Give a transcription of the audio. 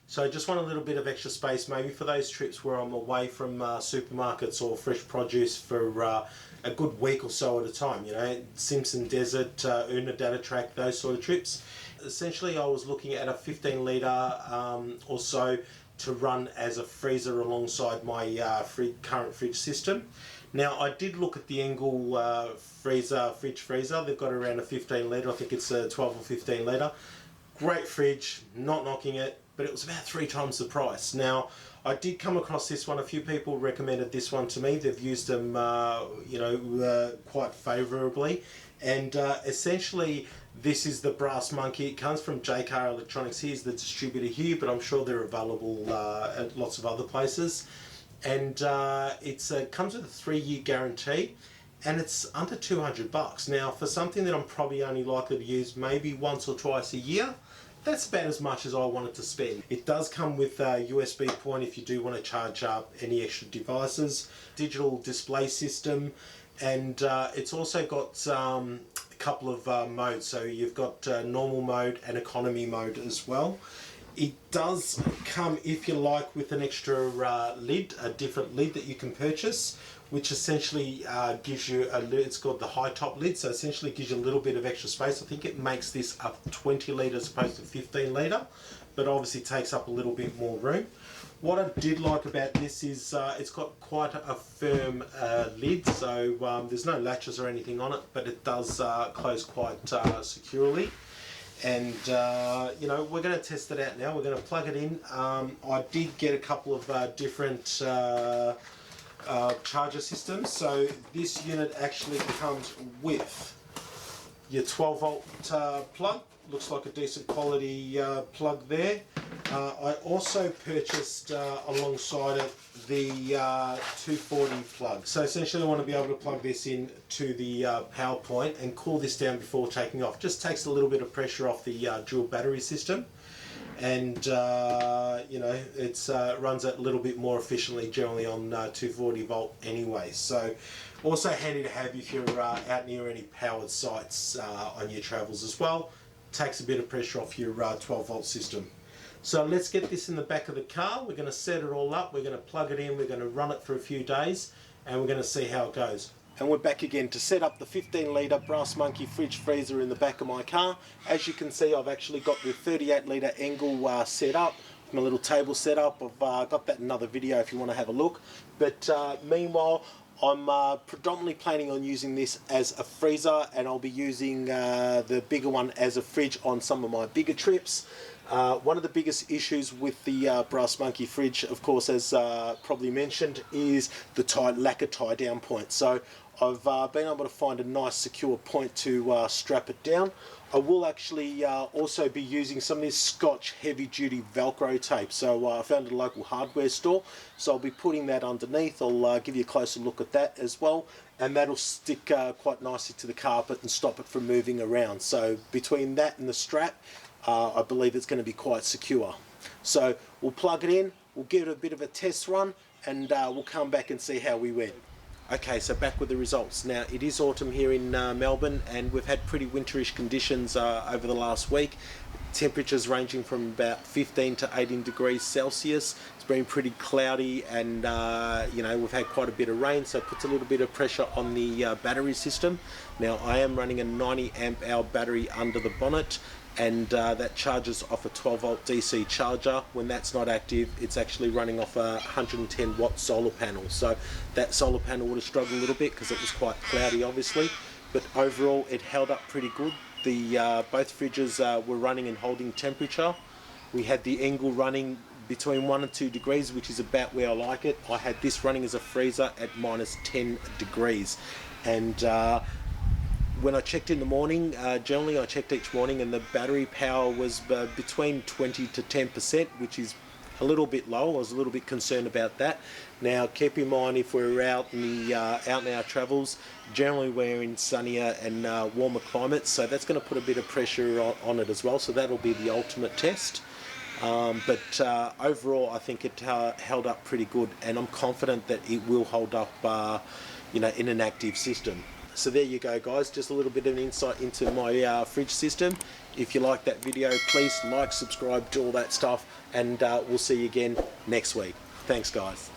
So I just want a little bit of extra space, maybe for those trips where I'm away from supermarkets or fresh produce for a good week or so at a time, you know, Simpson Desert, Una Data Track, those sort of trips. Essentially I was looking at a 15 litre or so to run as a freezer alongside my current fridge system. Now I did look at the Engel fridge freezer. They've got around a 15 litre, I think it's a 12 or 15 litre. Great fridge, not knocking it, but it was about 3 times the price. Now I did come across this one. A few people recommended this one to me. They've used them quite favourably, and essentially this is the Brass Monkey. It comes from JK Electronics. Here's the distributor here, but I'm sure they're available at lots of other places. And it comes with a 3-year guarantee, and it's under $200. Now for something that I'm probably only likely to use maybe once or twice a year, that's about as much as I wanted to spend. It does come with a USB point if you do want to charge up any extra devices, digital display system, and it's also got a couple of modes. So you've got normal mode and economy mode as well. It does come, if you like, with an extra lid, a different lid that you can purchase, which essentially gives you a lid. It's called the high top lid, so essentially gives you a little bit of extra space. I think it makes this up 20 litre as opposed to 15 litre, but obviously takes up a little bit more room. What I did like about this is it's got quite a firm lid, so there's no latches or anything on it, but it does close quite securely. And you know, we're going to test it out now. We're going to plug it in. I did get a couple of different charger systems. So this unit actually comes with your 12 volt plug. Looks like a decent quality plug there. I also purchased alongside it the 240 plug. So essentially I want to be able to plug this in to the power point and cool this down before taking off. Just takes a little bit of pressure off the dual battery system, and you know, it's runs it a little bit more efficiently generally on 240 volt anyway. So also handy to have if you're out near any powered sites on your travels as well. Takes a bit of pressure off your 12 volt system. So let's get this in the back of the car. We're going to set it all up, we're going to plug it in, we're going to run it for a few days, and we're going to see how it goes. And we're back again to set up the 15 litre Brass Monkey fridge freezer in the back of my car. As you can see, I've actually got the 38 litre Engel set up, my little table set up. I've got that in another video if you want to have a look. But meanwhile, I'm predominantly planning on using this as a freezer, and I'll be using the bigger one as a fridge on some of my bigger trips. One of the biggest issues with the Brass Monkey fridge, of course, as probably mentioned, is the lack of tie down point. So I've been able to find a nice secure point to strap it down. I will actually also be using some of this Scotch heavy duty Velcro tape. So I found a local hardware store, so I'll be putting that underneath. I'll give you a closer look at that as well, and that'll stick quite nicely to the carpet and stop it from moving around. So between that and the strap, I believe it's going to be quite secure. So we'll plug it in, we'll give it a bit of a test run, and we'll come back and see how we went. Okay, so back with the results. Now it is autumn here in Melbourne, and we've had pretty winterish conditions over the last week. Temperatures ranging from about 15 to 18 degrees Celsius. It's been pretty cloudy, and you know, we've had quite a bit of rain, so it puts a little bit of pressure on the battery system. Now I am running a 90 amp hour battery under the bonnet, and that charges off a 12 volt DC charger. When that's not active, it's actually running off a 110 watt solar panel. So that solar panel would have struggled a little bit because it was quite cloudy obviously, but overall it held up pretty good. The both fridges were running and holding temperature. We had the Engel running between 1 and 2 degrees, which is about where I like it. I had this running as a freezer at minus 10 degrees, and when I checked in the morning, generally I checked each morning, and the battery power was between 20 to 10%, which is a little bit low. I was a little bit concerned about that. Now keep in mind, if we're out in our travels, generally we're in sunnier and warmer climates, so that's going to put a bit of pressure on it as well. So that'll be the ultimate test. But overall I think it held up pretty good, and I'm confident that it will hold up you know, in an active system. So there you go, guys, just a little bit of an insight into my fridge system. If you like that video, please like, subscribe, do all that stuff, and we'll see you again next week. Thanks, guys.